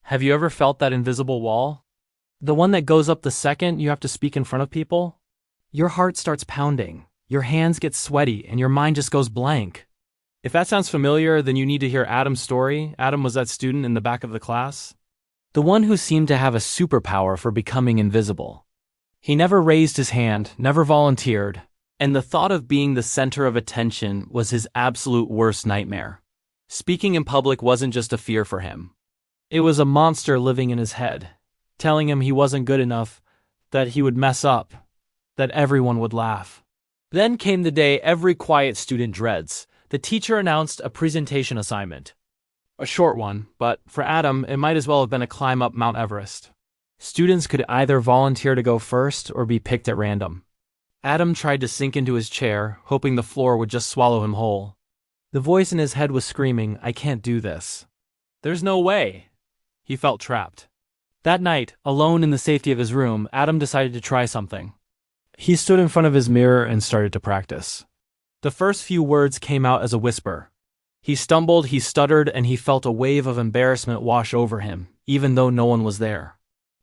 Have you ever felt that invisible wall? The one that goes up the second you have to speak in front of people? Your heart starts pounding, your hands get sweaty, and your mind just goes blank. If that sounds familiar, then you need to hear Adam's story. Adam was that student in the back of the class. The one who seemed to have a superpower for becoming invisible. He never raised his hand, never volunteered, and the thought of being the center of attention was his absolute worst nightmare. Speaking in public wasn't just a fear for him. It was a monster living in his head, telling him he wasn't good enough, that he would mess up, that everyone would laugh. Then came the day every quiet student dreads. The teacher announced a presentation assignment. A short one, but for Adam, it might as well have been a climb up Mount Everest. Students could either volunteer to go first or be picked at random. Adam tried to sink into his chair, hoping the floor would just swallow him whole. The voice in his head was screaming, "I can't do this. There's no way." He felt trapped. That night, alone in the safety of his room, Adam decided to try something. He stood in front of his mirror and started to practice. The first few words came out as a whisper. He stumbled, he stuttered, and he felt a wave of embarrassment wash over him, even though no one was there.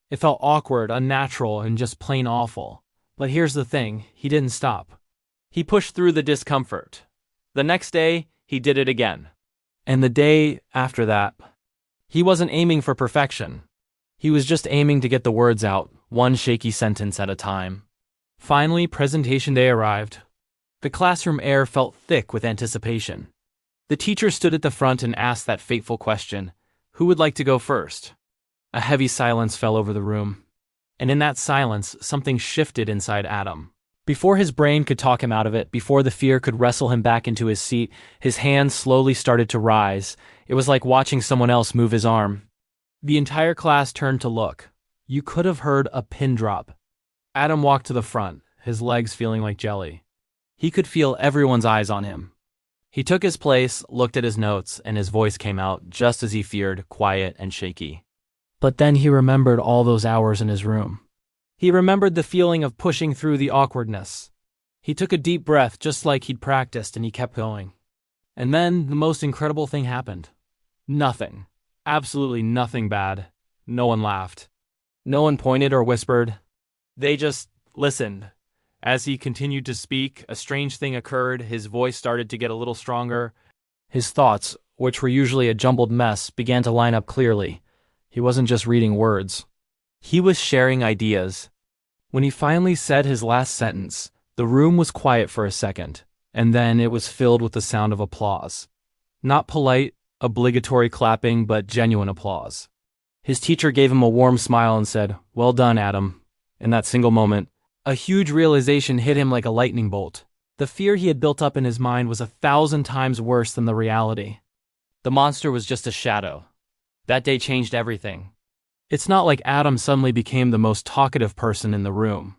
It felt awkward, unnatural, and just plain awful. But here's the thing, he didn't stop. He pushed through the discomfort. The next day, he did it again. And the day after that, he wasn't aiming for perfection. He was just aiming to get the words out, one shaky sentence at a time. Finally, presentation day arrived. The classroom air felt thick with anticipation. The teacher stood at the front and asked that fateful question, "Who would like to go first?" A heavy silence fell over the room. And in that silence, something shifted inside Adam. Before his brain could talk him out of it, before the fear could wrestle him back into his seat, his hands slowly started to rise. It was like watching someone else move his arm. The entire class turned to look. You could have heard a pin drop. Adam walked to the front, his legs feeling like jelly. He could feel everyone's eyes on him. He took his place, looked at his notes, and his voice came out, just as he feared, quiet and shaky. But then he remembered all those hours in his room. He remembered the feeling of pushing through the awkwardness. He took a deep breath just like he'd practiced, and he kept going. And then the most incredible thing happened. Nothing. Absolutely nothing bad. No one laughed. No one pointed or whispered. They just listened. As he continued to speak, a strange thing occurred. His voice started to get a little stronger. His thoughts, which were usually a jumbled mess, began to line up clearly. He wasn't just reading words. He was sharing ideas. When he finally said his last sentence, the room was quiet for a second, and then it was filled with the sound of applause. Not polite, obligatory clapping, but genuine applause. His teacher gave him a warm smile and said, "Well done, Adam." In that single moment, a huge realization hit him like a lightning bolt. The fear he had built up in his mind was 1,000 times worse than the reality. The monster was just a shadow. That day changed everything. It's not like Adam suddenly became the most talkative person in the room.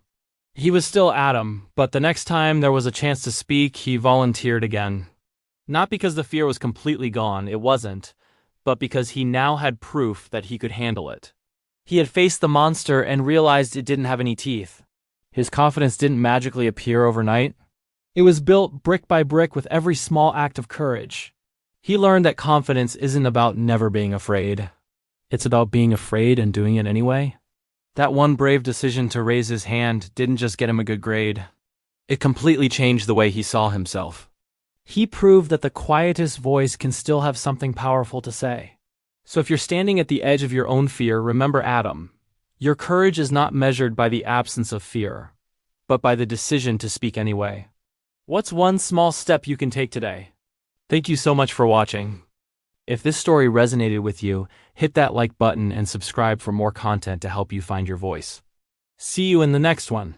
He was still Adam, but the next time there was a chance to speak, he volunteered again. Not because the fear was completely gone, it wasn't, but because he now had proof that he could handle it. He had faced the monster and realized it didn't have any teeth. His confidence didn't magically appear overnight. It was built brick by brick with every small act of courage. He learned that confidence isn't about never being afraid. It's about being afraid and doing it anyway. That one brave decision to raise his hand didn't just get him a good grade. It completely changed the way he saw himself. He proved that the quietest voice can still have something powerful to say. So if you're standing at the edge of your own fear, remember Adam. Your courage is not measured by the absence of fear, but by the decision to speak anyway. What's one small step you can take today? Thank you so much for watching. If this story resonated with you, hit that like button and subscribe for more content to help you find your voice. See you in the next one.